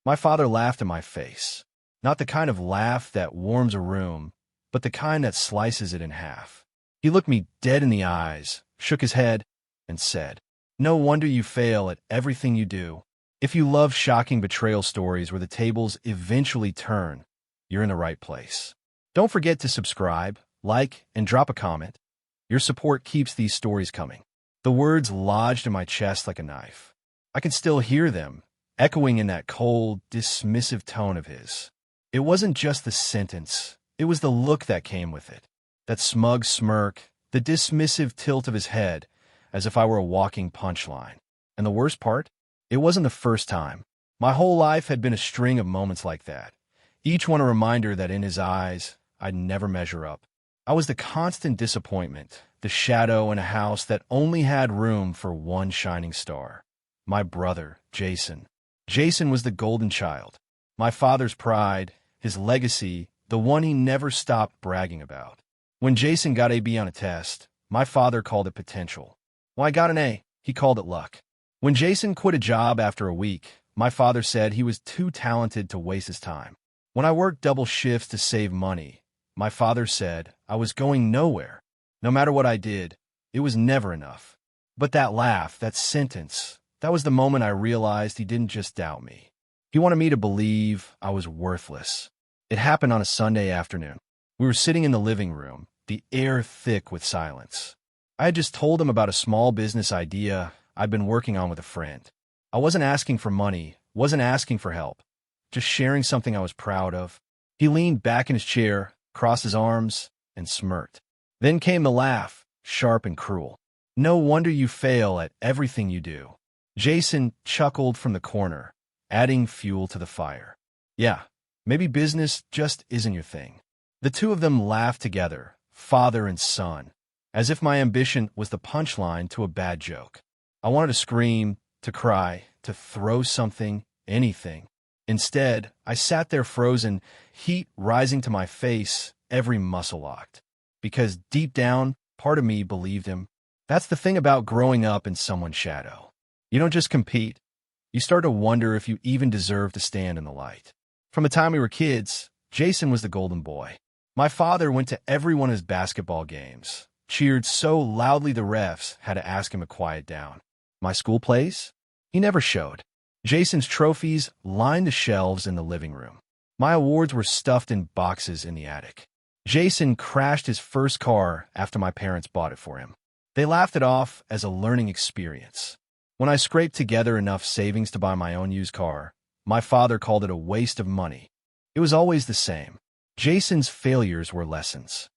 My father laughed in my face. Not the kind of laugh that warms a room, but the kind that slices it in half. He looked me dead in the eyes, shook his head, and said, "No wonder you fail at everything you do. If you love shocking betrayal stories where the tables eventually turn, you're in the right place." Don't forget to subscribe, like, and drop a comment. Your support keeps these stories coming. The words lodged in my chest like a knife. I can still hear them, echoing in that cold, dismissive tone of his. It wasn't just the sentence, it was the look that came with it. That smug smirk, the dismissive tilt of his head, as if I were a walking punchline. And the worst part? It wasn't the first time. My whole life had been a string of moments like that, each one a reminder that in his eyes, I'd never measure up. I was the constant disappointment, the shadow in a house that only had room for one shining star. My brother, Jason. Jason was the golden child. My father's pride, his legacy, the one he never stopped bragging about. When Jason got a B on a test, my father called it potential. When I got an A, he called it luck. When Jason quit a job after a week, my father said he was too talented to waste his time. When I worked double shifts to save money, my father said I was going nowhere. No matter what I did, it was never enough. But that laugh, that sentence, that was the moment I realized he didn't just doubt me. He wanted me to believe I was worthless. It happened on a Sunday afternoon. We were sitting in the living room, the air thick with silence. I had just told him about a small business idea I'd been working on with a friend. I wasn't asking for money, wasn't asking for help, just sharing something I was proud of. He leaned back in his chair, crossed his arms, and smirked. Then came the laugh, sharp and cruel. "No wonder you fail at everything you do." Jason chuckled from the corner, adding fuel to the fire. "Yeah, maybe business just isn't your thing." The two of them laughed together, father and son, as if my ambition was the punchline to a bad joke. I wanted to scream, to cry, to throw something, anything. Instead, I sat there frozen, heat rising to my face, every muscle locked. Because deep down, part of me believed him. That's the thing about growing up in someone's shadow. You don't just compete. You start to wonder if you even deserve to stand in the light. From the time we were kids, Jason was the golden boy. My father went to every one of his basketball games, cheered so loudly the refs had to ask him to quiet down. My school plays? He never showed. Jason's trophies lined the shelves in the living room. My awards were stuffed in boxes in the attic. Jason crashed his first car after my parents bought it for him. They laughed it off as a learning experience. When I scraped together enough savings to buy my own used car, my father called it a waste of money. It was always the same. Jason's failures were lessons.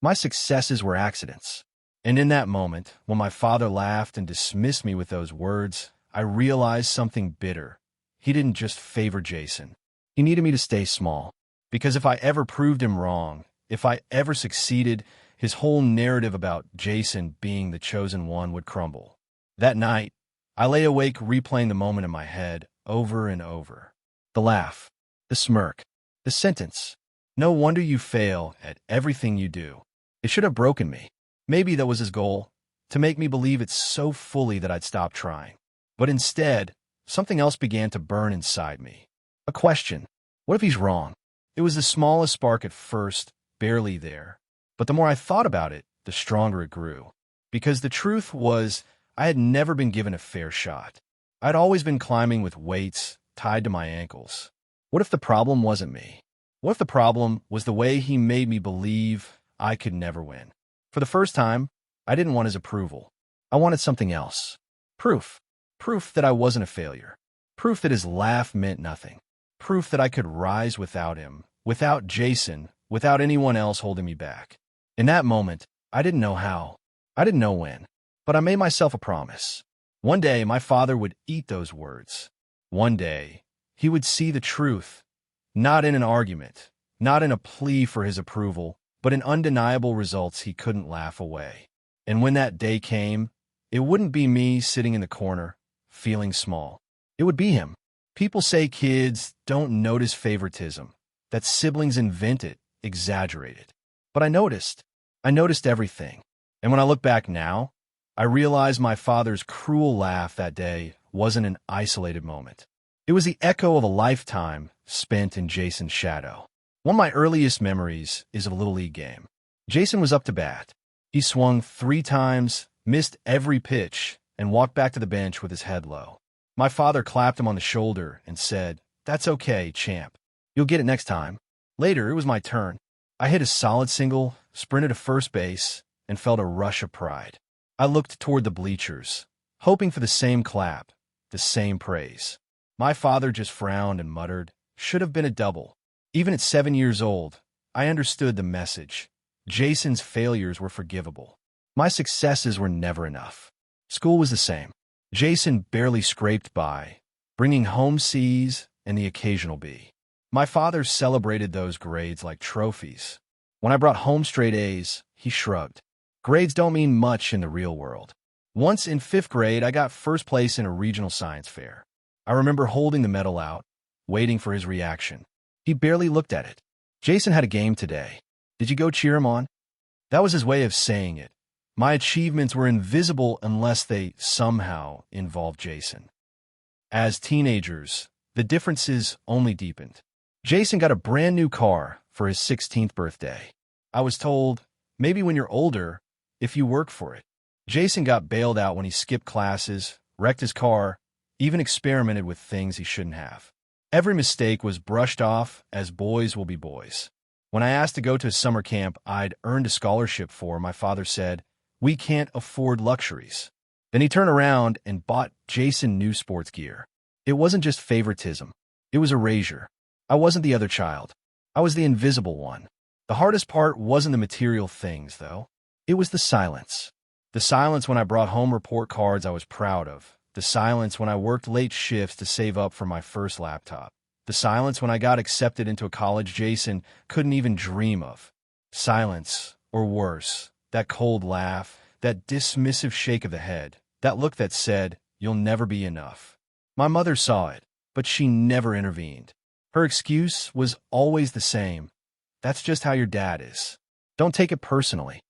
My successes were accidents. And in that moment, when my father laughed and dismissed me with those words, I realized something bitter. He didn't just favor Jason. He needed me to stay small. Because if I ever proved him wrong, if I ever succeeded, his whole narrative about Jason being the chosen one would crumble. That night, I lay awake replaying the moment in my head over and over. The laugh, the smirk, the sentence. "No wonder you fail at everything you do." It should have broken me. Maybe that was his goal, to make me believe it so fully that I'd stop trying. But instead, something else began to burn inside me. A question. What if he's wrong? It was the smallest spark at first, barely there. But the more I thought about it, the stronger it grew. Because the truth was, I had never been given a fair shot. I'd always been climbing with weights tied to my ankles. What if the problem wasn't me? What if the problem was the way he made me believe I could never win? For the first time, I didn't want his approval. I wanted something else. Proof. Proof that I wasn't a failure. Proof that his laugh meant nothing. Proof that I could rise without him, without Jason, without anyone else holding me back. In that moment, I didn't know how. I didn't know when. But I made myself a promise. One day, my father would eat those words. One day, he would see the truth. Not in an argument, not in a plea for his approval, but in undeniable results he couldn't laugh away. And when that day came, it wouldn't be me sitting in the corner, feeling small. It would be him. People say kids don't notice favoritism, that siblings invent it, exaggerate it. But I noticed everything. And when I look back now, I realize my father's cruel laugh that day wasn't an isolated moment. It was the echo of a lifetime spent in Jason's shadow. One of my earliest memories is of a Little League game. Jason was up to bat. He swung 3 times, missed every pitch, and walked back to the bench with his head low. My father clapped him on the shoulder and said, "That's okay, champ. You'll get it next time." Later, it was my turn. I hit a solid single, sprinted to first base, and felt a rush of pride. I looked toward the bleachers, hoping for the same clap, the same praise. My father just frowned and muttered, "Should have been a double." Even at 7 years old, I understood the message. Jason's failures were forgivable. My successes were never enough. School was the same. Jason barely scraped by, bringing home C's and the occasional B. My father celebrated those grades like trophies. When I brought home straight A's, he shrugged. Grades don't mean much in the real world. Once in 5th grade, I got first place in a regional science fair. I remember holding the medal out, waiting for his reaction. He barely looked at it. "Jason had a game today. Did you go cheer him on?" That was his way of saying it. My achievements were invisible unless they somehow involved Jason. As teenagers, the differences only deepened. Jason got a brand new car for his 16th birthday. I was told, maybe when you're older, if you work for it. Jason got bailed out when he skipped classes, wrecked his car, even experimented with things he shouldn't have. Every mistake was brushed off as boys will be boys. When I asked to go to a summer camp I'd earned a scholarship for, my father said, "We can't afford luxuries." Then he turned around and bought Jason new sports gear. It wasn't just favoritism. It was erasure. I wasn't the other child. I was the invisible one. The hardest part wasn't the material things, though. It was the silence. The silence when I brought home report cards I was proud of. The silence when I worked late shifts to save up for my first laptop. The silence when I got accepted into a college Jason couldn't even dream of. Silence, or worse, that cold laugh, that dismissive shake of the head, that look that said, "You'll never be enough." My mother saw it, but she never intervened. Her excuse was always the same. "That's just how your dad is. Don't take it personally."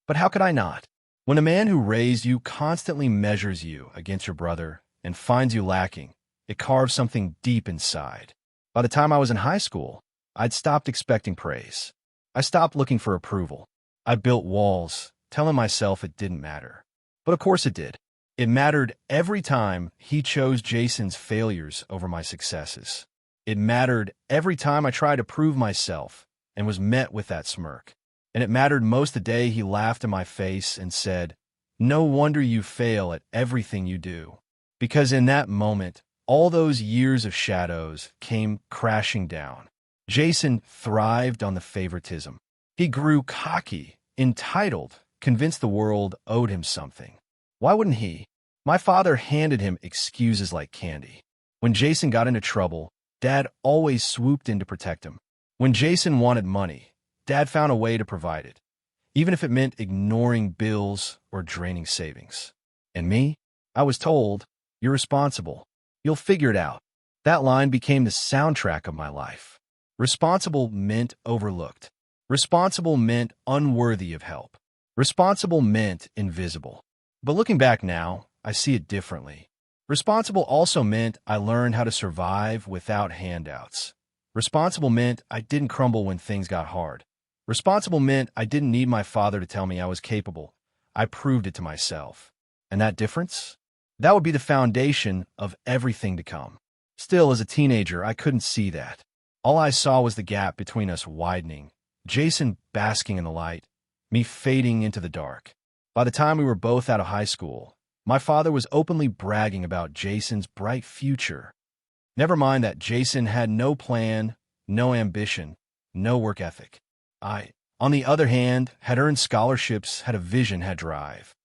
But how could I not? When a man who raised you constantly measures you against your brother and finds you lacking, it carves something deep inside. By the time I was in high school, I'd stopped expecting praise. I stopped looking for approval. I built walls, telling myself it didn't matter. But of course it did. It mattered every time he chose Jason's failures over my successes. It mattered every time I tried to prove myself and was met with that smirk. And it mattered most the day he laughed in my face and said, "No wonder you fail at everything you do." Because in that moment, all those years of shadows came crashing down. Jason thrived on the favoritism. He grew cocky, entitled, convinced the world owed him something. Why wouldn't he? My father handed him excuses like candy. When Jason got into trouble, Dad always swooped in to protect him. When Jason wanted money, Dad found a way to provide it, even if it meant ignoring bills or draining savings. And me? I was told, "You're responsible. You'll figure it out." That line became the soundtrack of my life. Responsible meant overlooked. Responsible meant unworthy of help. Responsible meant invisible. But looking back now, I see it differently. Responsible also meant I learned how to survive without handouts. Responsible meant I didn't crumble when things got hard. Responsible meant I didn't need my father to tell me I was capable. I proved it to myself. And that difference? That would be the foundation of everything to come. Still, as a teenager, I couldn't see that. All I saw was the gap between us widening, Jason basking in the light, me fading into the dark. By the time we were both out of high school, my father was openly bragging about Jason's bright future. Never mind that Jason had no plan, no ambition, no work ethic. I, on the other hand, had earned scholarships, had a vision, had drive.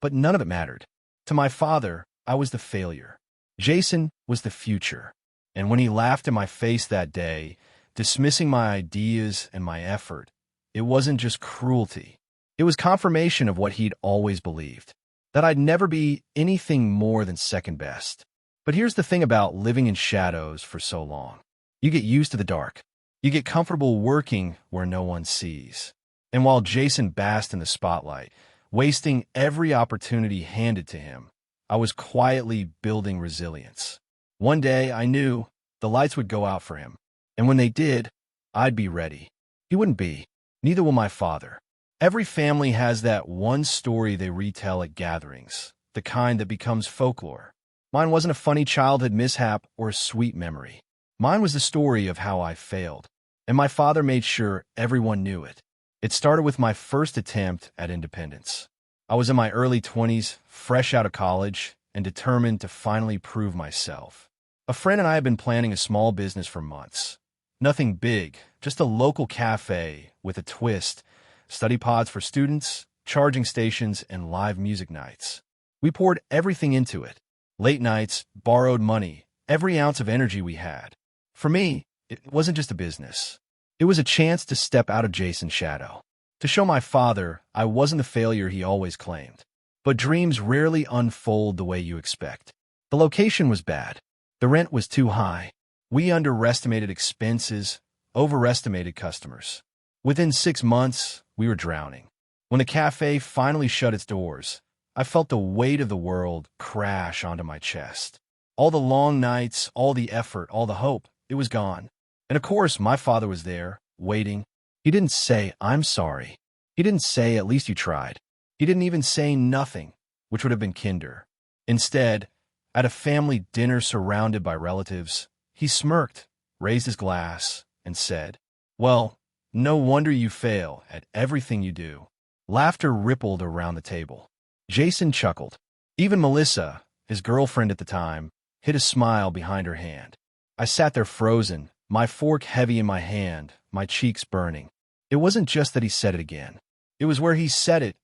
But none of it mattered. To my father, I was the failure. Jason was the future. And when he laughed in my face that day, dismissing my ideas and my effort, it wasn't just cruelty. It was confirmation of what he'd always believed, that I'd never be anything more than second best. But here's the thing about living in shadows for so long. You get used to the dark. You get comfortable working where no one sees. And while Jason basked in the spotlight, wasting every opportunity handed to him, I was quietly building resilience. One day, I knew the lights would go out for him. And when they did, I'd be ready. He wouldn't be. Neither will my father. Every family has that one story they retell at gatherings, the kind that becomes folklore. Mine wasn't a funny childhood mishap or a sweet memory. Mine was the story of how I failed. And my father made sure everyone knew it. It started with my first attempt at independence. I was in my early 20s, fresh out of college, and determined to finally prove myself. A friend and I had been planning a small business for months. Nothing big, just a local cafe with a twist, study pods for students, charging stations, and live music nights. We poured everything into it. Late nights, borrowed money, every ounce of energy we had. For me, it wasn't just a business. It was a chance to step out of Jason's shadow, to show my father I wasn't the failure he always claimed. But dreams rarely unfold the way you expect. The location was bad. The rent was too high. We underestimated expenses, overestimated customers. Within 6 months, we were drowning. When the cafe finally shut its doors, I felt the weight of the world crash onto my chest. All the long nights, all the effort, all the hope, it was gone. And of course, my father was there, waiting. He didn't say, "I'm sorry." He didn't say, "At least you tried." He didn't even say nothing, which would have been kinder. Instead, at a family dinner surrounded by relatives, he smirked, raised his glass, and said, "Well, no wonder you fail at everything you do." Laughter rippled around the table. Jason chuckled. Even Melissa, his girlfriend at the time, hid a smile behind her hand. I sat there frozen, my fork heavy in my hand, my cheeks burning. It wasn't just that he said it again. It was where he said it,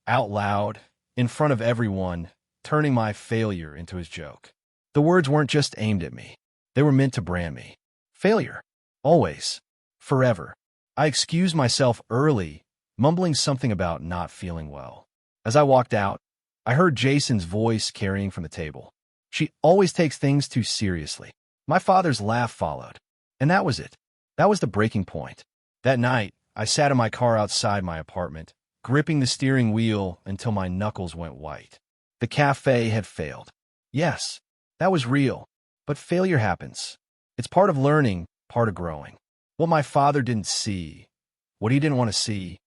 out loud, in front of everyone, turning my failure into his joke. The words weren't just aimed at me. They were meant to brand me. Failure. Always. Forever. I excused myself early, mumbling something about not feeling well. As I walked out, I heard Jason's voice carrying from the table. "She always takes things too seriously." My father's laugh followed. And that was it. That was the breaking point. That night, I sat in my car outside my apartment, gripping the steering wheel until my knuckles went white. The cafe had failed. Yes, that was real. But failure happens. It's part of learning, part of growing. What my father didn't see, what he didn't want to see,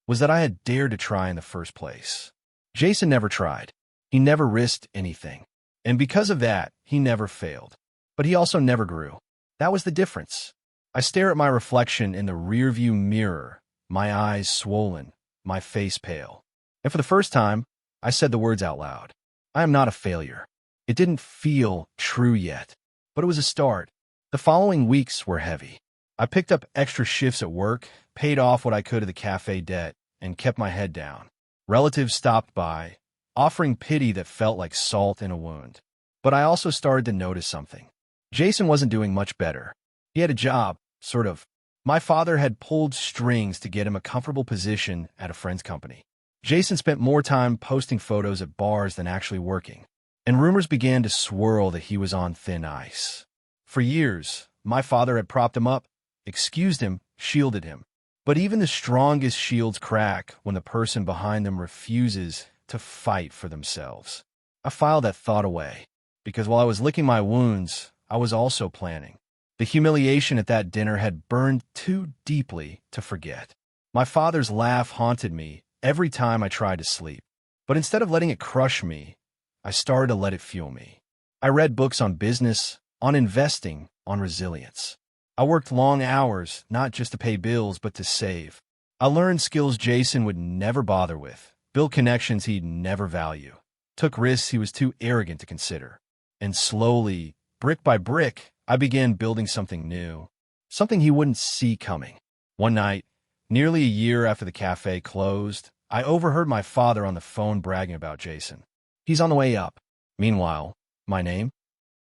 was that I had dared to try in the first place. Jason never tried. He never risked anything. And because of that, he never failed. But he also never grew. That was the difference. I stare at my reflection in the rearview mirror, my eyes swollen, my face pale. And for the first time, I said the words out loud. I am not a failure. It didn't feel true yet, but it was a start. The following weeks were heavy. I picked up extra shifts at work, paid off what I could of the cafe debt, and kept my head down. Relatives stopped by, offering pity that felt like salt in a wound. But I also started to notice something. Jason wasn't doing much better. He had a job, sort of. My father had pulled strings to get him a comfortable position at a friend's company. Jason spent more time posting photos at bars than actually working, and rumors began to swirl that he was on thin ice. For years, my father had propped him up, excused him, shielded him. But even the strongest shields crack when the person behind them refuses to fight for themselves. I filed that thought away, because while I was licking my wounds, I was also planning. The humiliation at that dinner had burned too deeply to forget. My father's laugh haunted me every time I tried to sleep. But instead of letting it crush me, I started to let it fuel me. I read books on business, on investing, on resilience. I worked long hours, not just to pay bills, but to save. I learned skills Jason would never bother with, built connections he'd never value, took risks he was too arrogant to consider. And slowly, brick by brick, I began building something new, something he wouldn't see coming. One night, nearly a year after the cafe closed, I overheard my father on the phone bragging about Jason. He's on the way up. Meanwhile, my name?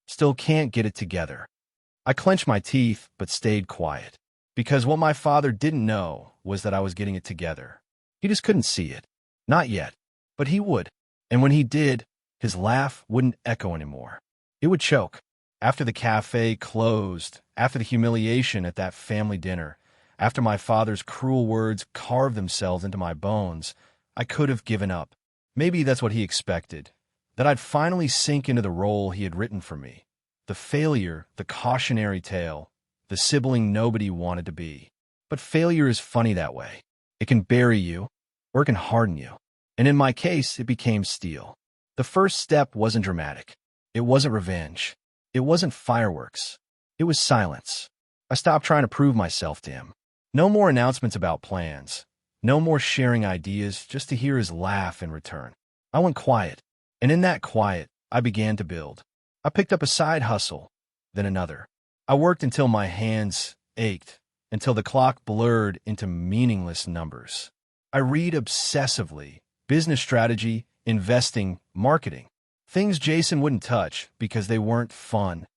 Still can't get it together. I clenched my teeth, but stayed quiet. Because what my father didn't know was that I was getting it together. He just couldn't see it. Not yet. But he would. And when he did, his laugh wouldn't echo anymore. It would choke. After the cafe closed, after the humiliation at that family dinner, after my father's cruel words carved themselves into my bones, I could have given up. Maybe that's what he expected, that I'd finally sink into the role he had written for me, The failure, the cautionary tale, the sibling nobody wanted to be. But failure is funny that way. It can bury you, or it can harden you. And in my case, it became steel. The first step wasn't dramatic. It wasn't revenge. It wasn't fireworks. It was silence. I stopped trying to prove myself to him. No more announcements about plans. No more sharing ideas just to hear his laugh in return. I went quiet. And in that quiet, I began to build. I picked up a side hustle, then another. I worked until my hands ached, until the clock blurred into meaningless numbers. I read obsessively, business strategy, investing, marketing. Things Jason wouldn't touch because they weren't fun.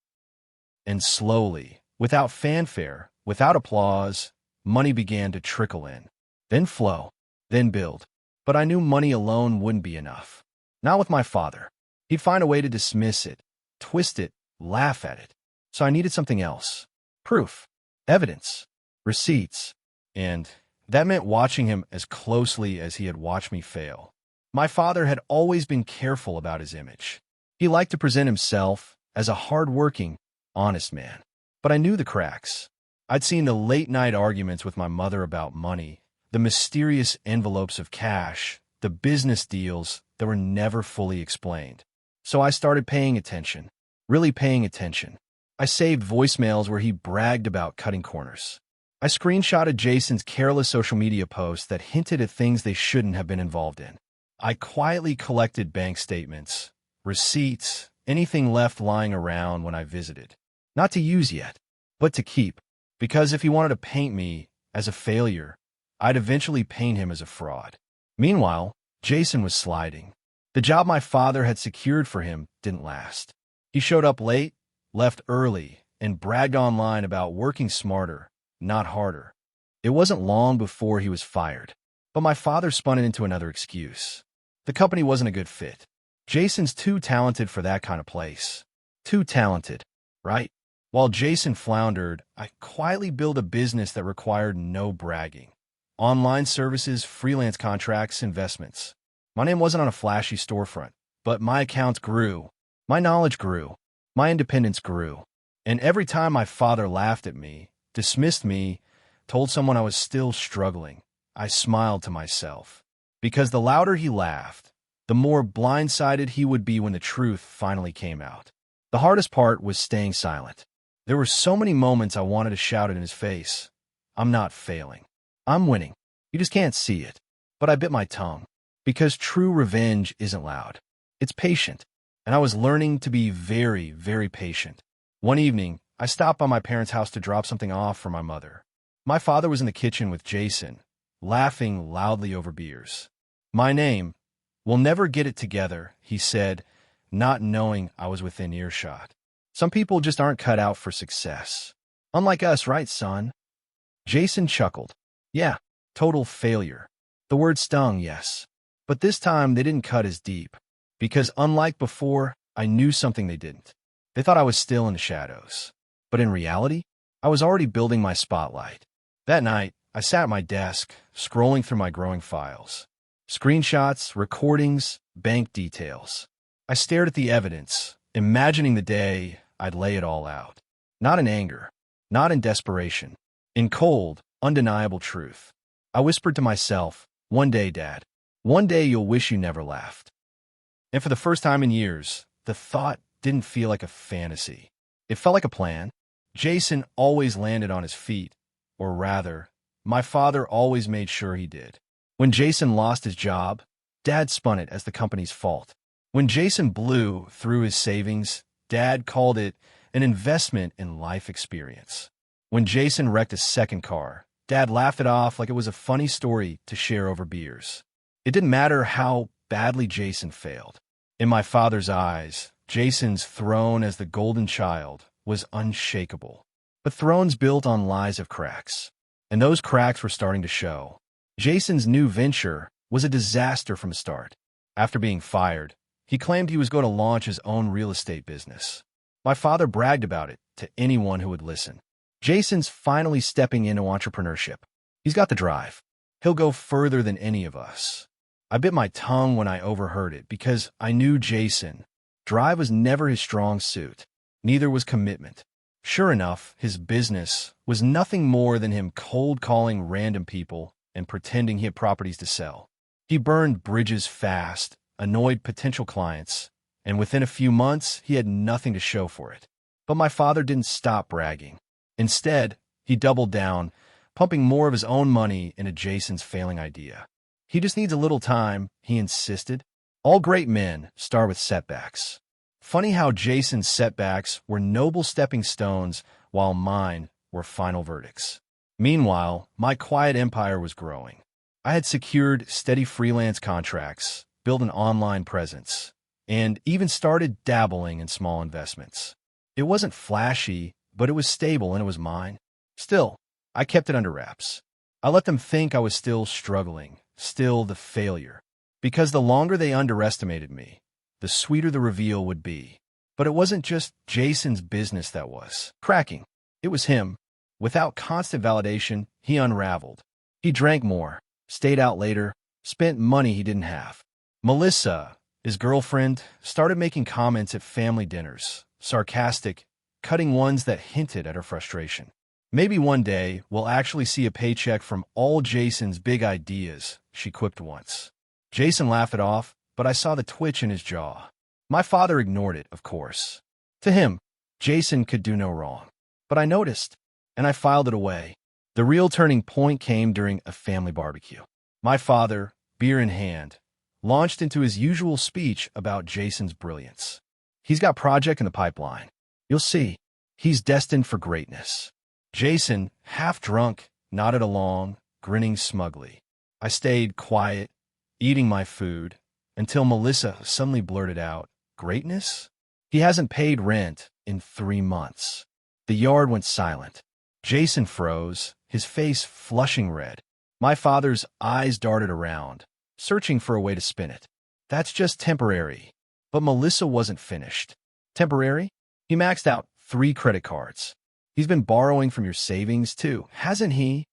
And slowly, without fanfare, without applause, money began to trickle in. Then flow, then build. But I knew money alone wouldn't be enough. Not with my father. He'd find a way to dismiss it, twist it, laugh at it. So I needed something else. Proof, evidence, receipts. And that meant watching him as closely as he had watched me fail. My father had always been careful about his image. He liked to present himself as a hard-working, honest man. But I knew the cracks. I'd seen the late-night arguments with my mother about money, the mysterious envelopes of cash, the business deals that were never fully explained. So I started paying attention, really paying attention. I saved voicemails where he bragged about cutting corners. I screenshotted Jason's careless social media posts that hinted at things they shouldn't have been involved in. I quietly collected bank statements, receipts, anything left lying around when I visited. Not to use yet, but to keep. Because if he wanted to paint me as a failure, I'd eventually paint him as a fraud. Meanwhile, Jason was sliding. The job my father had secured for him didn't last. He showed up late, left early, and bragged online about working smarter, not harder. It wasn't long before he was fired. But my father spun it into another excuse. The company wasn't a good fit. Jason's too talented for that kind of place. Too talented, right? While Jason floundered, I quietly built a business that required no bragging. Online services, freelance contracts, investments. My name wasn't on a flashy storefront, but my accounts grew. My knowledge grew. My independence grew. And every time my father laughed at me, dismissed me, told someone I was still struggling, I smiled to myself. Because the louder he laughed, the more blindsided he would be when the truth finally came out. The hardest part was staying silent. There were so many moments I wanted to shout it in his face. I'm not failing. I'm winning. You just can't see it. But I bit my tongue. Because true revenge isn't loud. It's patient. And I was learning to be very, very patient. One evening, I stopped by my parents' house to drop something off for my mother. My father was in the kitchen with Jason, laughing loudly over beers. My name, we'll never get it together, he said, not knowing I was within earshot. Some people just aren't cut out for success. Unlike us, right, son? Jason chuckled. Yeah, total failure. The word stung, yes. But this time they didn't cut as deep. Because unlike before, I knew something they didn't. They thought I was still in the shadows. But in reality, I was already building my spotlight. That night, I sat at my desk, scrolling through my growing files. Screenshots, recordings, bank details. I stared at the evidence, imagining the day I'd lay it all out. Not in anger, not in desperation. In cold, undeniable truth. I whispered to myself, one day, Dad. One day you'll wish you never laughed. And for the first time in years, the thought didn't feel like a fantasy. It felt like a plan. Jason always landed on his feet. Or rather, my father always made sure he did. When Jason lost his job, Dad spun it as the company's fault. When Jason blew through his savings, Dad called it an investment in life experience. When Jason wrecked a second car, Dad laughed it off like it was a funny story to share over beers. It didn't matter how badly Jason failed. In my father's eyes, Jason's throne as the golden child was unshakable. But thrones built on lies have cracks, and those cracks were starting to show. Jason's new venture was a disaster from the start. After being fired, he claimed he was going to launch his own real estate business. My father bragged about it to anyone who would listen. Jason's finally stepping into entrepreneurship. He's got the drive. He'll go further than any of us. I bit my tongue when I overheard it because I knew Jason. Drive was never his strong suit. Neither was commitment. Sure enough, his business was nothing more than him cold calling random people and pretending he had properties to sell. He burned bridges fast, annoyed potential clients, and within a few months, he had nothing to show for it. But my father didn't stop bragging. Instead, he doubled down, pumping more of his own money into Jason's failing idea. He just needs a little time, he insisted. All great men start with setbacks. Funny how Jason's setbacks were noble stepping stones, while mine were final verdicts. Meanwhile, my quiet empire was growing. I had secured steady freelance contracts, built an online presence, and even started dabbling in small investments. It wasn't flashy, but it was stable and it was mine. Still, I kept it under wraps. I let them think I was still struggling, still the failure. Because the longer they underestimated me, the sweeter the reveal would be. But it wasn't just Jason's business that was cracking. It was him. Without constant validation, he unraveled. He drank more, stayed out later, spent money he didn't have. Melissa, his girlfriend, started making comments at family dinners, sarcastic, cutting ones that hinted at her frustration. Maybe one day we'll actually see a paycheck from all Jason's big ideas, she quipped once. Jason laughed it off, but I saw the twitch in his jaw. My father ignored it, of course. To him, Jason could do no wrong. But I noticed, and I filed it away. The real turning point came during a family barbecue. My father, beer in hand, launched into his usual speech about Jason's brilliance. He's got project in the pipeline. You'll see. He's destined for greatness. Jason, half drunk, nodded along, grinning smugly. I stayed quiet, eating my food, until Melissa suddenly blurted out, "Greatness? He hasn't paid rent in 3 months." The yard went silent. Jason froze, his face flushing red. My father's eyes darted around, searching for a way to spin it. That's just temporary. But Melissa wasn't finished. Temporary? He maxed out 3 credit cards. He's been borrowing from your savings, too, hasn't he?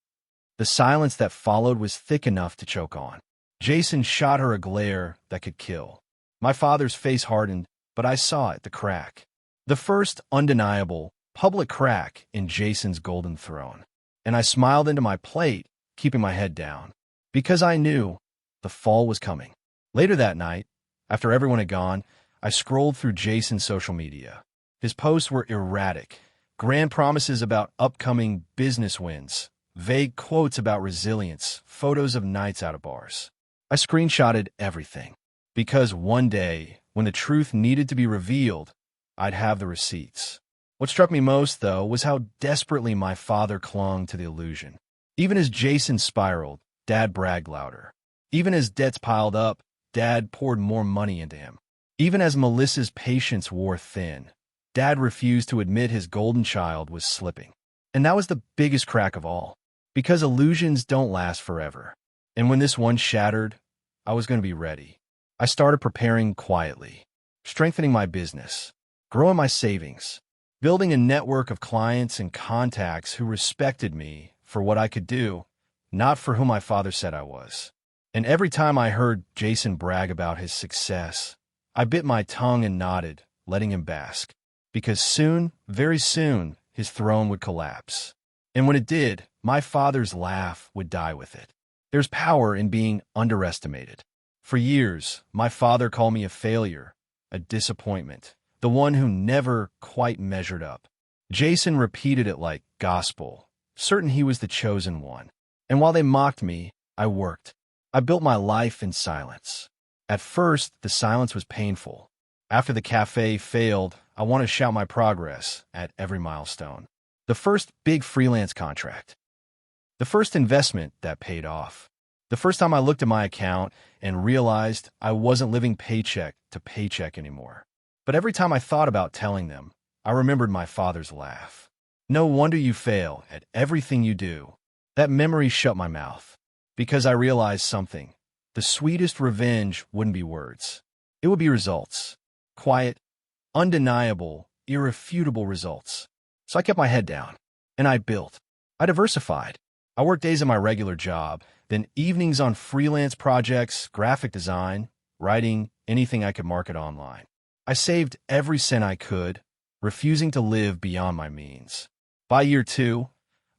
The silence that followed was thick enough to choke on. Jason shot her a glare that could kill. My father's face hardened, but I saw it, the crack. The first undeniable, public crack in Jason's golden throne. And I smiled into my plate, keeping my head down. Because I knew the fall was coming. Later that night, after everyone had gone, I scrolled through Jason's social media. His posts were erratic. Grand promises about upcoming business wins, vague quotes about resilience, photos of nights out of bars. I screenshotted everything, because one day, when the truth needed to be revealed, I'd have the receipts. What struck me most, though, was how desperately my father clung to the illusion. Even as Jason spiraled, Dad bragged louder. Even as debts piled up, Dad poured more money into him. Even as Melissa's patience wore thin, Dad refused to admit his golden child was slipping. And that was the biggest crack of all, because illusions don't last forever. And when this one shattered, I was going to be ready. I started preparing quietly, strengthening my business, growing my savings, building a network of clients and contacts who respected me for what I could do, not for who my father said I was. And every time I heard Jason brag about his success, I bit my tongue and nodded, letting him bask. Because soon, very soon, his throne would collapse. And when it did, my father's laugh would die with it. There's power in being underestimated. For years, my father called me a failure, a disappointment, the one who never quite measured up. Jason repeated it like gospel, certain he was the chosen one. And while they mocked me, I worked. I built my life in silence. At first, the silence was painful. After the cafe failed, I wanted to shout my progress at every milestone. The first big freelance contract. The first investment that paid off. The first time I looked at my account and realized I wasn't living paycheck to paycheck anymore. But every time I thought about telling them, I remembered my father's laugh. No wonder you fail at everything you do. That memory shut my mouth. Because I realized something. The sweetest revenge wouldn't be words. It would be results. Quiet, undeniable, irrefutable results. So I kept my head down, and I built. I diversified. I worked days at my regular job, then evenings on freelance projects, graphic design, writing, anything I could market online. I saved every cent I could, refusing to live beyond my means. By year 2,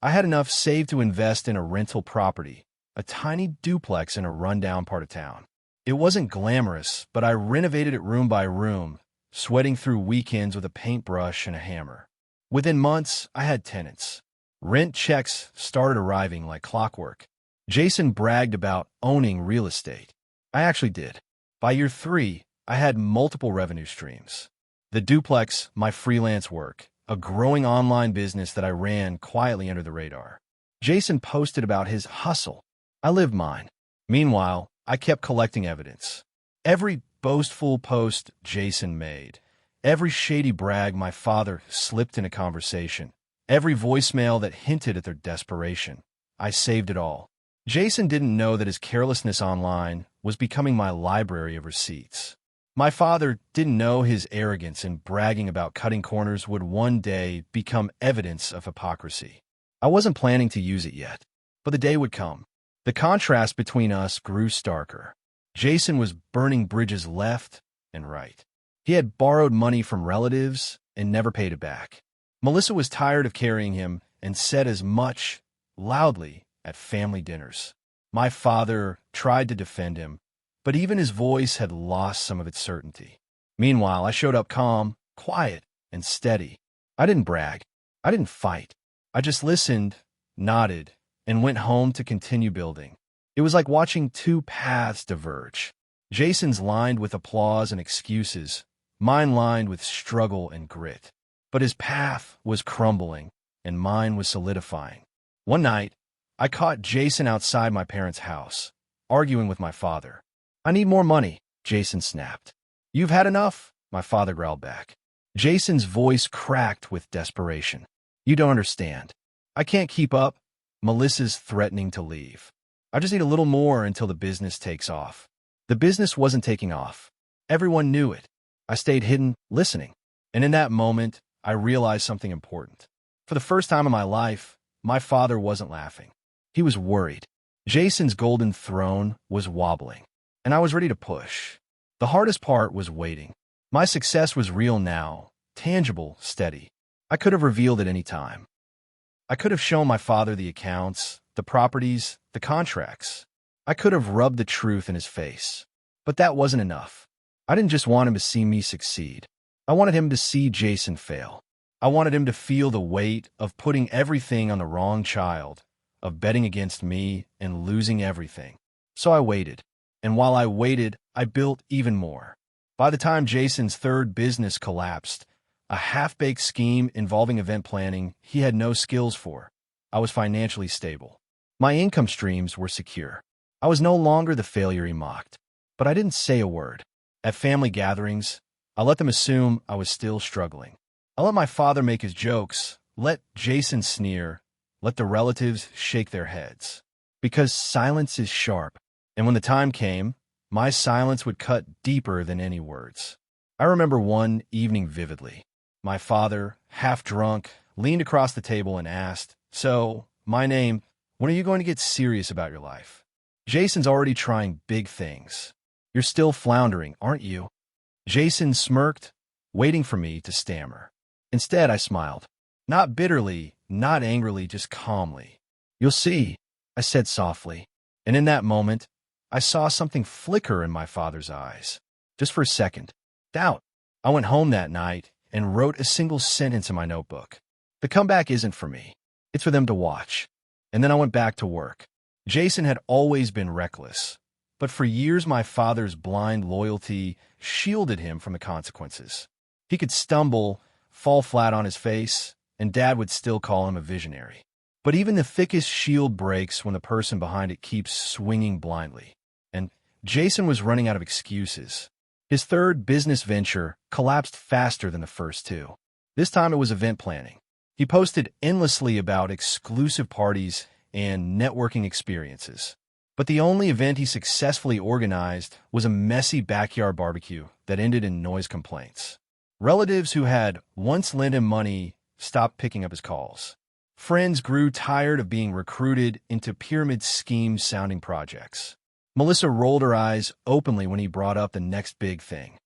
I had enough saved to invest in a rental property, a tiny duplex in a rundown part of town. It wasn't glamorous, but I renovated it room by room, sweating through weekends with a paintbrush and a hammer. Within months, I had tenants. Rent checks started arriving like clockwork. Jason bragged about owning real estate. I actually did. By year 3, I had multiple revenue streams. The duplex, my freelance work, a growing online business that I ran quietly under the radar. Jason posted about his hustle. I lived mine. Meanwhile, I kept collecting evidence. Every boastful post Jason made, every shady brag my father slipped in a conversation, every voicemail that hinted at their desperation, I saved it all. Jason didn't know that his carelessness online was becoming my library of receipts. My father didn't know his arrogance in bragging about cutting corners would one day become evidence of hypocrisy. I wasn't planning to use it yet, but the day would come. The contrast between us grew starker. Jason was burning bridges left and right. He had borrowed money from relatives and never paid it back. Melissa was tired of carrying him and said as much loudly at family dinners. My father tried to defend him, but even his voice had lost some of its certainty. Meanwhile, I showed up calm, quiet, and steady. I didn't brag. I didn't fight. I just listened, nodded, and went home to continue building. It was like watching two paths diverge. Jason's lined with applause and excuses, mine lined with struggle and grit. But his path was crumbling, and mine was solidifying. One night, I caught Jason outside my parents' house, arguing with my father. "I need more money," Jason snapped. "You've had enough," my father growled back. Jason's voice cracked with desperation. "You don't understand. I can't keep up. Melissa's threatening to leave. I just need a little more until the business takes off." The business wasn't taking off. Everyone knew it. I stayed hidden, listening. And in that moment, I realized something important. For the first time in my life, my father wasn't laughing. He was worried. Jason's golden throne was wobbling, and I was ready to push. The hardest part was waiting. My success was real now, tangible, steady. I could have revealed at any time. I could have shown my father the accounts, the properties, the contracts. I could have rubbed the truth in his face. But that wasn't enough. I didn't just want him to see me succeed. I wanted him to see Jason fail. I wanted him to feel the weight of putting everything on the wrong child, of betting against me and losing everything. So I waited. And while I waited, I built even more. By the time Jason's third business collapsed, a half-baked scheme involving event planning he had no skills for, I was financially stable. My income streams were secure. I was no longer the failure he mocked. But I didn't say a word. At family gatherings, I let them assume I was still struggling. I let my father make his jokes, let Jason sneer, let the relatives shake their heads. Because silence is sharp, and when the time came, my silence would cut deeper than any words. I remember one evening vividly. My father, half drunk, leaned across the table and asked, "So, my name, when are you going to get serious about your life? Jason's already trying big things. You're still floundering, aren't you?" Jason smirked, waiting for me to stammer. Instead, I smiled. Not bitterly, not angrily, just calmly. "You'll see," I said softly. And in that moment, I saw something flicker in my father's eyes. Just for a second. Doubt. I went home that night and wrote a single sentence in my notebook. The comeback isn't for me. It's for them to watch. And then I went back to work. Jason had always been reckless, but for years my father's blind loyalty shielded him from the consequences. He could stumble, fall flat on his face, and Dad would still call him a visionary. But even the thickest shield breaks when the person behind it keeps swinging blindly. And Jason was running out of excuses. His third business venture collapsed faster than the first two. This time it was event planning. He posted endlessly about exclusive parties and networking experiences. But the only event he successfully organized was a messy backyard barbecue that ended in noise complaints. Relatives who had once lent him money stopped picking up his calls. Friends grew tired of being recruited into pyramid scheme-sounding projects. Melissa rolled her eyes openly when he brought up the next big thing.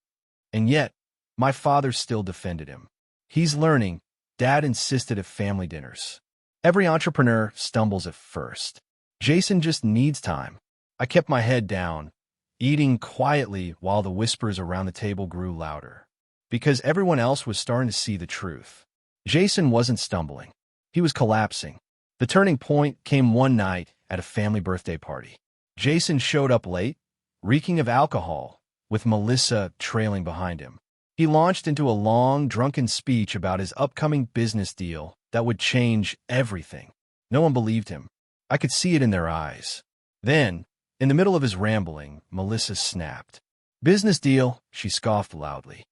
And yet, my father still defended him. He's learning. Dad insisted at family dinners. Every entrepreneur stumbles at first. Jason just needs time. I kept my head down, eating quietly while the whispers around the table grew louder. Because everyone else was starting to see the truth. Jason wasn't stumbling. He was collapsing. The turning point came one night at a family birthday party. Jason showed up late, reeking of alcohol, with Melissa trailing behind him. He launched into a long, drunken speech about his upcoming business deal that would change everything. No one believed him. I could see it in their eyes. Then, in the middle of his rambling, Melissa snapped. "Business deal," she scoffed loudly.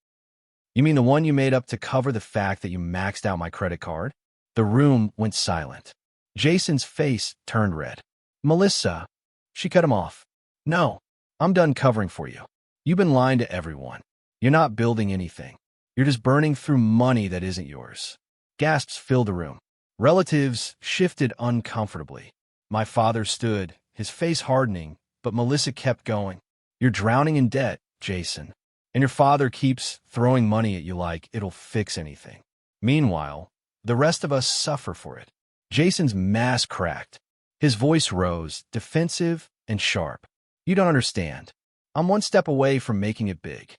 "You mean the one you made up to cover the fact that you maxed out my credit card?" The room went silent. Jason's face turned red. "Melissa," she cut him off. "No, I'm done covering for you. You've been lying to everyone. You're not building anything. You're just burning through money that isn't yours." Gasps filled the room. Relatives shifted uncomfortably. My father stood, his face hardening, but Melissa kept going. "You're drowning in debt, Jason. And your father keeps throwing money at you like it'll fix anything. Meanwhile, the rest of us suffer for it." Jason's mask cracked. His voice rose, defensive and sharp. "You don't understand. I'm one step away from making it big."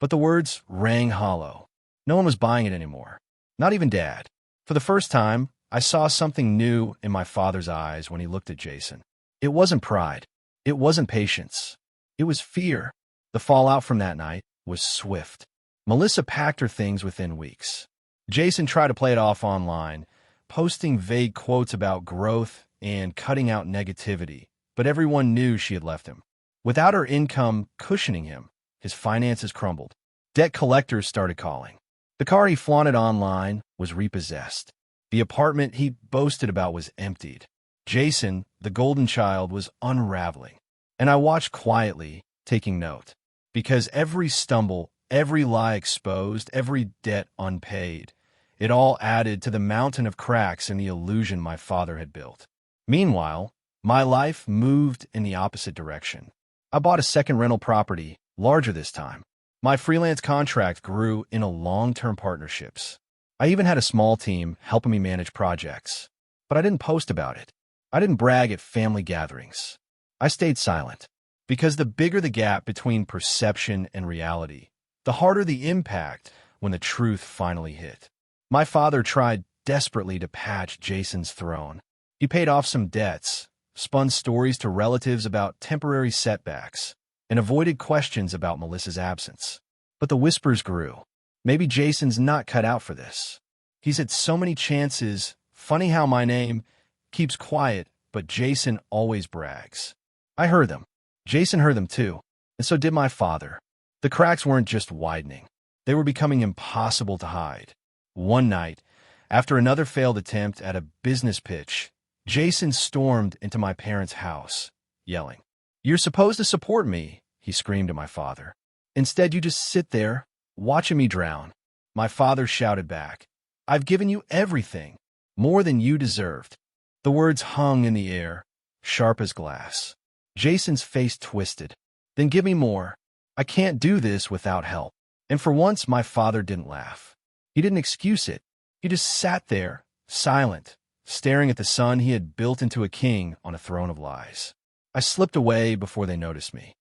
But the words rang hollow. No one was buying it anymore. Not even Dad. For the first time, I saw something new in my father's eyes when he looked at Jason. It wasn't pride. It wasn't patience. It was fear. The fallout from that night was swift. Melissa packed her things within weeks. Jason tried to play it off online, posting vague quotes about growth and cutting out negativity, but everyone knew she had left him. Without her income cushioning him, his finances crumbled. Debt collectors started calling. The car he flaunted online was repossessed. The apartment he boasted about was emptied. Jason, the golden child, was unraveling. And I watched quietly, taking note. Because every stumble, every lie exposed, every debt unpaid, it all added to the mountain of cracks in the illusion my father had built. Meanwhile, my life moved in the opposite direction. I bought a second rental property, larger this time. My freelance contract grew into long-term partnerships. I even had a small team helping me manage projects. But I didn't post about it. I didn't brag at family gatherings. I stayed silent. Because the bigger the gap between perception and reality, the harder the impact when the truth finally hit. My father tried desperately to patch Jason's throne. He paid off some debts, spun stories to relatives about temporary setbacks, and avoided questions about Melissa's absence. But the whispers grew. Maybe Jason's not cut out for this. He's had so many chances. Funny how my name keeps quiet, but Jason always brags. I heard them. Jason heard them too, and so did my father. The cracks weren't just widening. They were becoming impossible to hide. One night, after another failed attempt at a business pitch, Jason stormed into my parents' house, yelling, "You're supposed to support me," he screamed at my father. "Instead, you just sit there, watching me drown." My father shouted back, "I've given you everything, more than you deserved." The words hung in the air, sharp as glass. Jason's face twisted. "Then give me more. I can't do this without help." And for once, my father didn't laugh. He didn't excuse it. He just sat there, silent, staring at the son he had built into a king on a throne of lies. I slipped away before they noticed me.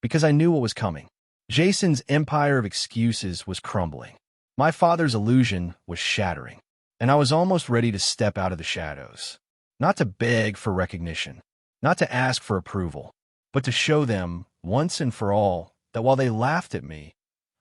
Because I knew what was coming. Jason's empire of excuses was crumbling. My father's illusion was shattering. And I was almost ready to step out of the shadows. Not to beg for recognition. Not to ask for approval, but to show them, once and for all, that while they laughed at me,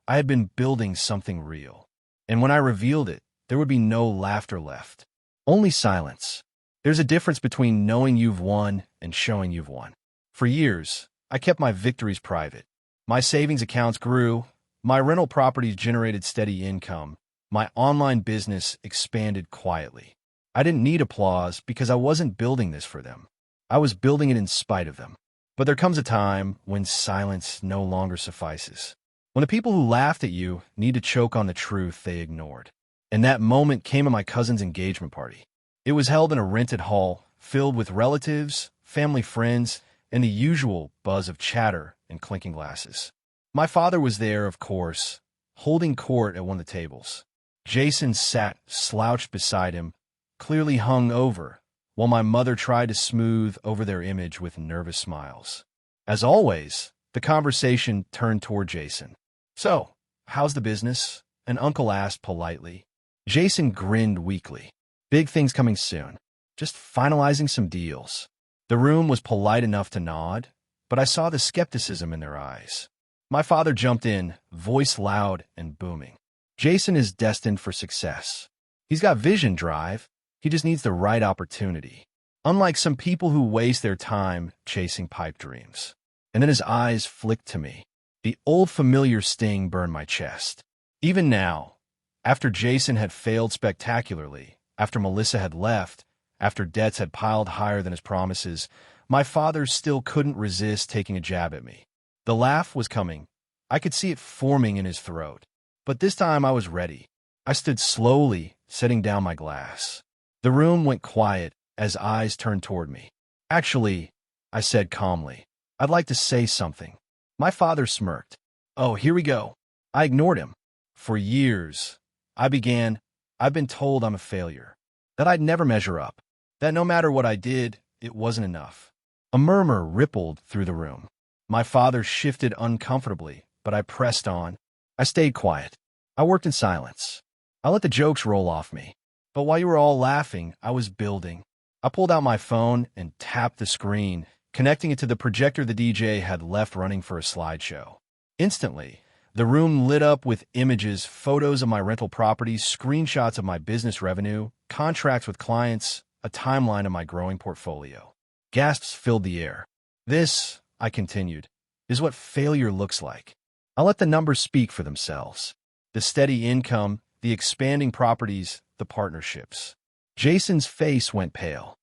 I had been building something real. And when I revealed it, there would be no laughter left. Only silence. There's a difference between knowing you've won and showing you've won. For years, I kept my victories private. My savings accounts grew, my rental properties generated steady income, my online business expanded quietly. I didn't need applause because I wasn't building this for them. I was building it in spite of them. But there comes a time when silence no longer suffices. When the people who laughed at you need to choke on the truth they ignored. And that moment came at my cousin's engagement party. It was held in a rented hall, filled with relatives, family friends, and the usual buzz of chatter and clinking glasses. My father was there, of course, holding court at one of the tables. Jason sat slouched beside him, clearly hung over, while my mother tried to smooth over their image with nervous smiles. As always, the conversation turned toward Jason. "So, how's the business?" an uncle asked politely. Jason grinned weakly. "Big things coming soon. Just finalizing some deals." The room was polite enough to nod, but I saw the skepticism in their eyes. My father jumped in, voice loud and booming. "Jason is destined for success. He's got vision drive. He just needs the right opportunity. Unlike some people who waste their time chasing pipe dreams." And then his eyes flicked to me. The old familiar sting burned my chest. Even now, after Jason had failed spectacularly, after Melissa had left, after debts had piled higher than his promises, my father still couldn't resist taking a jab at me. The laugh was coming. I could see it forming in his throat. But this time I was ready. I stood slowly, setting down my glass. The room went quiet as eyes turned toward me. "Actually," I said calmly, "I'd like to say something." My father smirked. "Oh, here we go." I ignored him. For years, I've been told I'm a failure, that I'd never measure up, that no matter what I did, it wasn't enough. A murmur rippled through the room. My father shifted uncomfortably, but I pressed on. I stayed quiet. I worked in silence. I let the jokes roll off me. But while you were all laughing, I was building. I pulled out my phone and tapped the screen, connecting it to the projector the DJ had left running for a slideshow. Instantly, the room lit up with images, photos of my rental properties, screenshots of my business revenue, contracts with clients, a timeline of my growing portfolio. Gasps filled the air. "This," I continued, "is what failure looks like." I let the numbers speak for themselves. The steady income, the expanding properties, the partnerships. Jason's face went pale.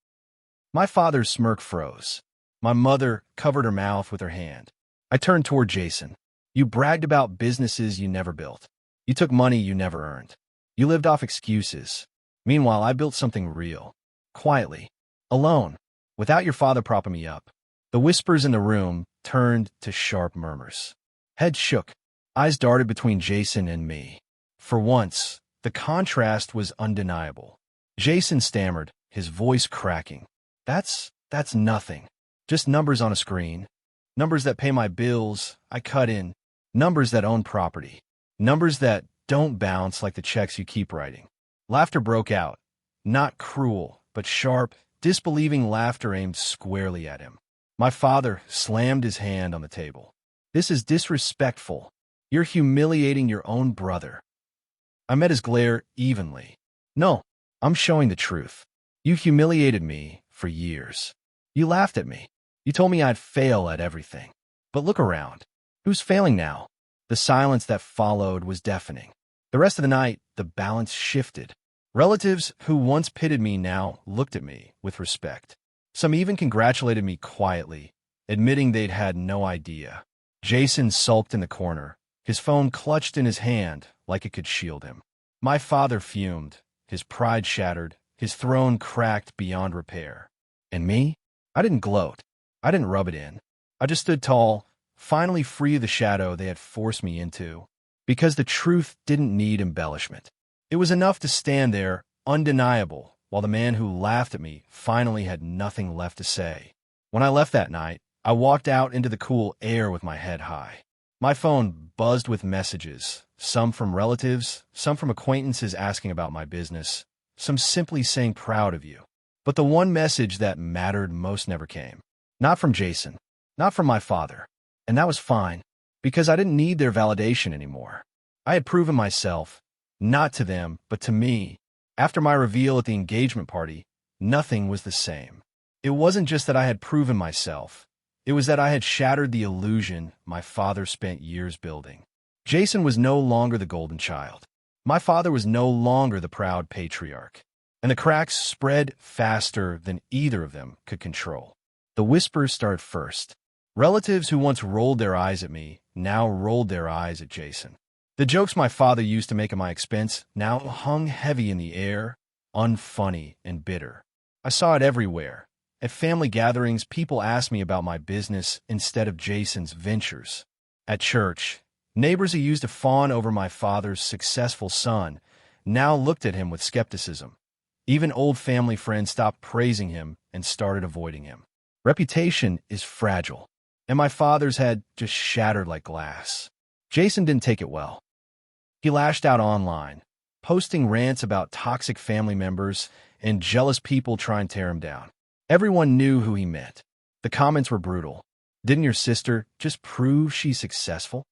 My father's smirk froze. My mother covered her mouth with her hand. I turned toward Jason. "You bragged about businesses you never built. You took money you never earned. You lived off excuses. Meanwhile, I built something real. Quietly. Alone. Without your father propping me up." The whispers in the room turned to sharp murmurs. Heads shook. Eyes darted between Jason and me. For once, the contrast was undeniable. Jason stammered, his voice cracking. That's nothing. Just numbers on a screen. Numbers that pay my bills, I cut in. Numbers that own property. Numbers that don't bounce like the checks you keep writing." Laughter broke out. Not cruel, but sharp, disbelieving laughter aimed squarely at him. My father slammed his hand on the table. "This is disrespectful. You're humiliating your own brother." I met his glare evenly. "No, I'm showing the truth. You humiliated me for years. You laughed at me. You told me I'd fail at everything. But look around. Who's failing now?" The silence that followed was deafening. The rest of the night, the balance shifted. Relatives who once pitted me now looked at me with respect. Some even congratulated me quietly, admitting they'd had no idea. Jason sulked in the corner, his phone clutched in his hand like it could shield him. My father fumed, his pride shattered, his throne cracked beyond repair. And me? I didn't gloat. I didn't rub it in. I just stood tall, finally free of the shadow they had forced me into. Because the truth didn't need embellishment. It was enough to stand there, undeniable, while the man who laughed at me finally had nothing left to say. When I left that night, I walked out into the cool air with my head high. My phone buzzed with messages, some from relatives, some from acquaintances asking about my business, some simply saying proud of you. But the one message that mattered most never came. Not from Jason, not from my father. And that was fine, because I didn't need their validation anymore. I had proven myself, not to them, but to me. After my reveal at the engagement party, nothing was the same. It wasn't just that I had proven myself. It was that I had shattered the illusion my father spent years building. Jason was no longer the golden child. My father was no longer the proud patriarch. And the cracks spread faster than either of them could control. The whispers started first. Relatives who once rolled their eyes at me now rolled their eyes at Jason. The jokes my father used to make at my expense now hung heavy in the air, unfunny and bitter. I saw it everywhere. At family gatherings, people asked me about my business instead of Jason's ventures. At church, neighbors who used to fawn over my father's successful son now looked at him with skepticism. Even old family friends stopped praising him and started avoiding him. Reputation is fragile, and my father's had just shattered like glass. Jason didn't take it well. He lashed out online, posting rants about toxic family members and jealous people trying to tear him down. Everyone knew who he meant. The comments were brutal. Didn't your sister just prove she's successful?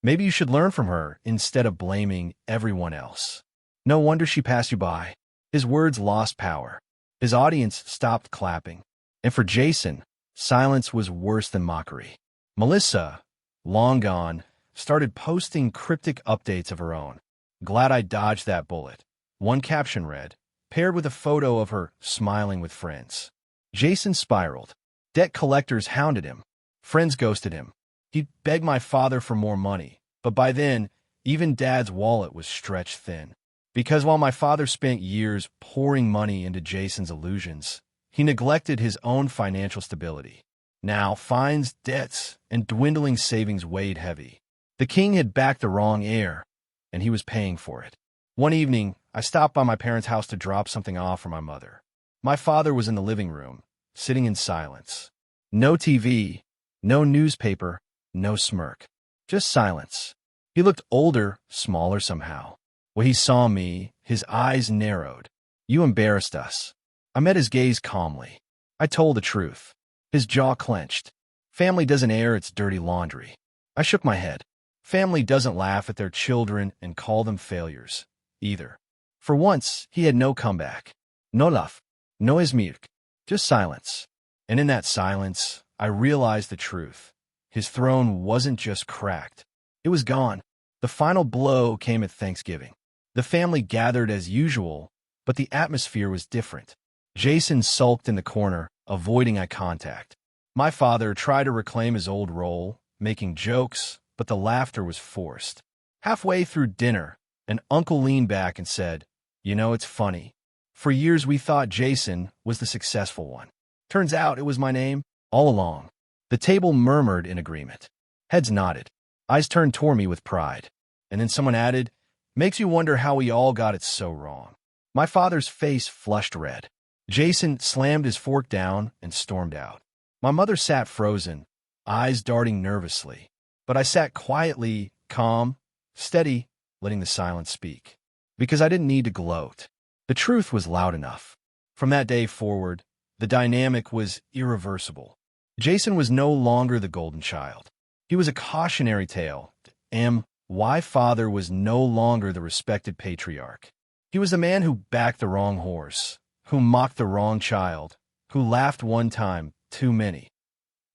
Maybe you should learn from her instead of blaming everyone else. No wonder she passed you by. His words lost power. His audience stopped clapping. And for Jason, silence was worse than mockery. Melissa, long gone, started posting cryptic updates of her own. Glad I dodged that bullet. One caption read, paired with a photo of her smiling with friends. Jason spiraled. Debt collectors hounded him. Friends ghosted him. He'd beg my father for more money, but by then, even Dad's wallet was stretched thin. Because while my father spent years pouring money into Jason's illusions, he neglected his own financial stability. Now, fines, debts, and dwindling savings weighed heavy. The king had backed the wrong heir, and he was paying for it. One evening, I stopped by my parents' house to drop something off for my mother. My father was in the living room, sitting in silence. No TV, no newspaper, no smirk. Just silence. He looked older, smaller somehow. When he saw me, his eyes narrowed. You embarrassed us. I met his gaze calmly. I told the truth. His jaw clenched. Family doesn't air its dirty laundry. I shook my head. Family doesn't laugh at their children and call them failures, either. For once, he had no comeback. No laugh. No esmirk. Just silence. And in that silence, I realized the truth. His throne wasn't just cracked. It was gone. The final blow came at Thanksgiving. The family gathered as usual, but the atmosphere was different. Jason sulked in the corner, avoiding eye contact. My father tried to reclaim his old role, making jokes, but the laughter was forced. Halfway through dinner, an uncle leaned back and said, "You know, it's funny. For years we thought Jason was the successful one. Turns out it was my name all along." The table murmured in agreement. Heads nodded. Eyes turned toward me with pride. And then someone added, "Makes you wonder how we all got it so wrong." My father's face flushed red. Jason slammed his fork down and stormed out. My mother sat frozen, eyes darting nervously. But I sat quietly, calm, steady, letting the silence speak. Because I didn't need to gloat. The truth was loud enough. From that day forward, the dynamic was irreversible. Jason was no longer the golden child. He was a cautionary tale, and why father was no longer the respected patriarch. He was the man who backed the wrong horse, who mocked the wrong child, who laughed one time too many.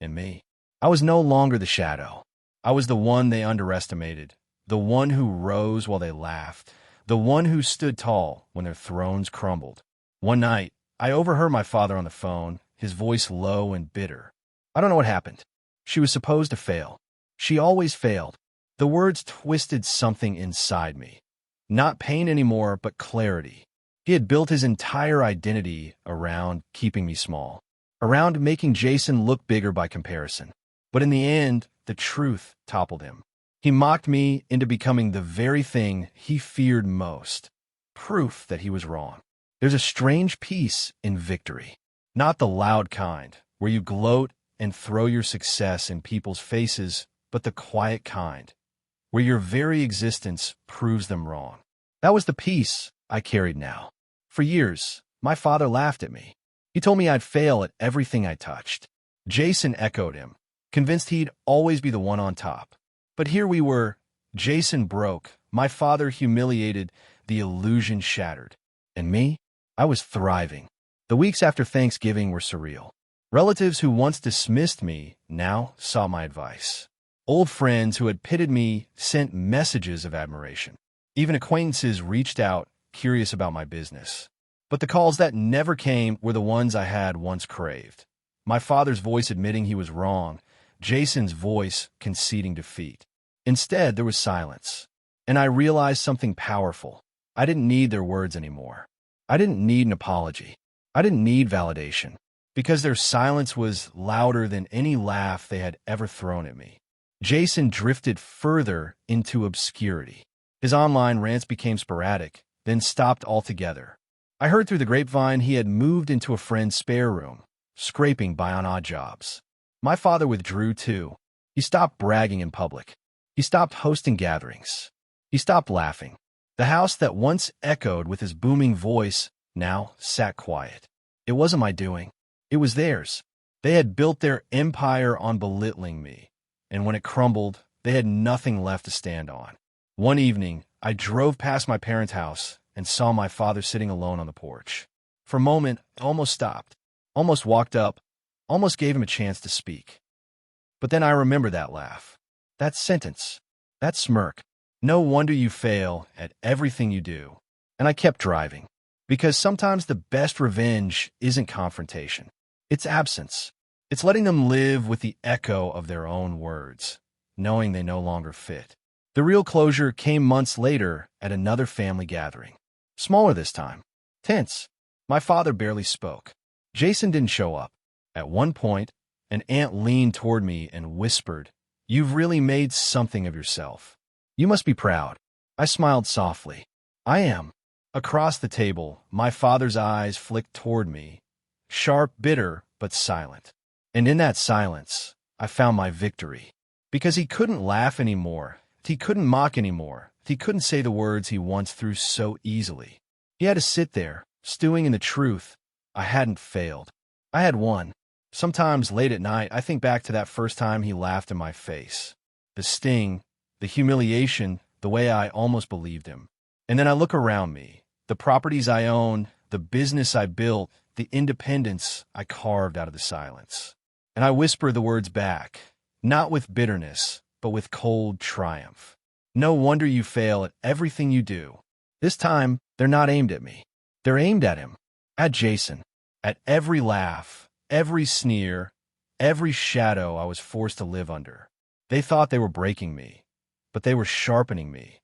And me. I was no longer the shadow. I was the one they underestimated, the one who rose while they laughed, the one who stood tall when their thrones crumbled. One night, I overheard my father on the phone, his voice low and bitter. I don't know what happened. She was supposed to fail. She always failed. The words twisted something inside me. Not pain anymore, but clarity. He had built his entire identity around keeping me small, around making Jason look bigger by comparison. But in the end, the truth toppled him. He mocked me into becoming the very thing he feared most. Proof that he was wrong. There's a strange peace in victory. Not the loud kind, where you gloat and throw your success in people's faces, but the quiet kind, where your very existence proves them wrong. That was the peace I carried now. For years, my father laughed at me. He told me I'd fail at everything I touched. Jason echoed him, convinced he'd always be the one on top. But here we were, Jason broke, my father humiliated, the illusion shattered. And me? I was thriving. The weeks after Thanksgiving were surreal. Relatives who once dismissed me now sought my advice. Old friends who had pitied me sent messages of admiration. Even acquaintances reached out, curious about my business. But the calls that never came were the ones I had once craved. My father's voice admitting he was wrong, Jason's voice conceding defeat. Instead, there was silence. And I realized something powerful. I didn't need their words anymore. I didn't need an apology. I didn't need validation. Because their silence was louder than any laugh they had ever thrown at me. Jason drifted further into obscurity. His online rants became sporadic, then stopped altogether. I heard through the grapevine he had moved into a friend's spare room, scraping by on odd jobs. My father withdrew too. He stopped bragging in public. He stopped hosting gatherings. He stopped laughing. The house that once echoed with his booming voice now sat quiet. It wasn't my doing. It was theirs. They had built their empire on belittling me, and when it crumbled, they had nothing left to stand on. One evening, I drove past my parents' house and saw my father sitting alone on the porch. For a moment, I almost stopped, almost walked up, almost gave him a chance to speak. But then I remember that laugh, that sentence, that smirk. No wonder you fail at everything you do. And I kept driving, because sometimes the best revenge isn't confrontation. It's absence. It's letting them live with the echo of their own words, knowing they no longer fit. The real closure came months later at another family gathering. Smaller this time. Tense. My father barely spoke. Jason didn't show up. At one point, an aunt leaned toward me and whispered, "You've really made something of yourself. You must be proud." I smiled softly. "I am." Across the table, my father's eyes flicked toward me, sharp, bitter, but silent. And in that silence, I found my victory. Because he couldn't laugh anymore, he couldn't mock anymore, he couldn't say the words he once threw so easily. He had to sit there, stewing in the truth. I hadn't failed. I had won. Sometimes late at night, I think back to that first time he laughed in my face. The sting, the humiliation, the way I almost believed him. And then I look around me, the properties I own, the business I built, the independence I carved out of the silence. And I whisper the words back, not with bitterness, but with cold triumph. No wonder you fail at everything you do. This time, they're not aimed at me. They're aimed at him, at Jason, at every laugh, every sneer, every shadow I was forced to live under. They thought they were breaking me, but they were sharpening me.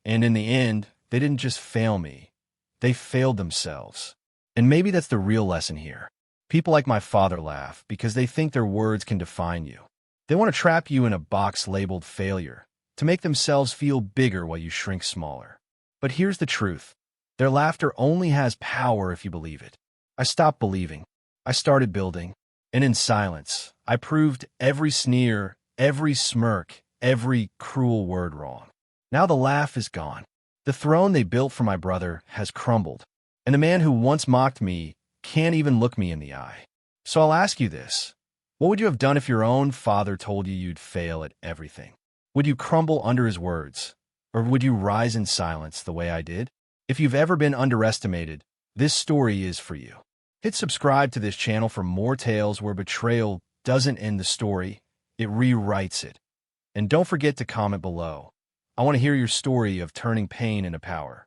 And in the end, they didn't just fail me. They failed themselves. And maybe that's the real lesson here. People like my father laugh because they think their words can define you. They want to trap you in a box labeled failure, to make themselves feel bigger while you shrink smaller. But here's the truth. Their laughter only has power if you believe it. I stopped believing. I started building. And in silence, I proved every sneer, every smirk, every cruel word wrong. Now the laugh is gone. The throne they built for my brother has crumbled. And the man who once mocked me can't even look me in the eye. So I'll ask you this. What would you have done if your own father told you you'd fail at everything? Would you crumble under his words? Or would you rise in silence the way I did? If you've ever been underestimated, this story is for you. Hit subscribe to this channel for more tales where betrayal doesn't end the story, it rewrites it. And don't forget to comment below. I want to hear your story of turning pain into power.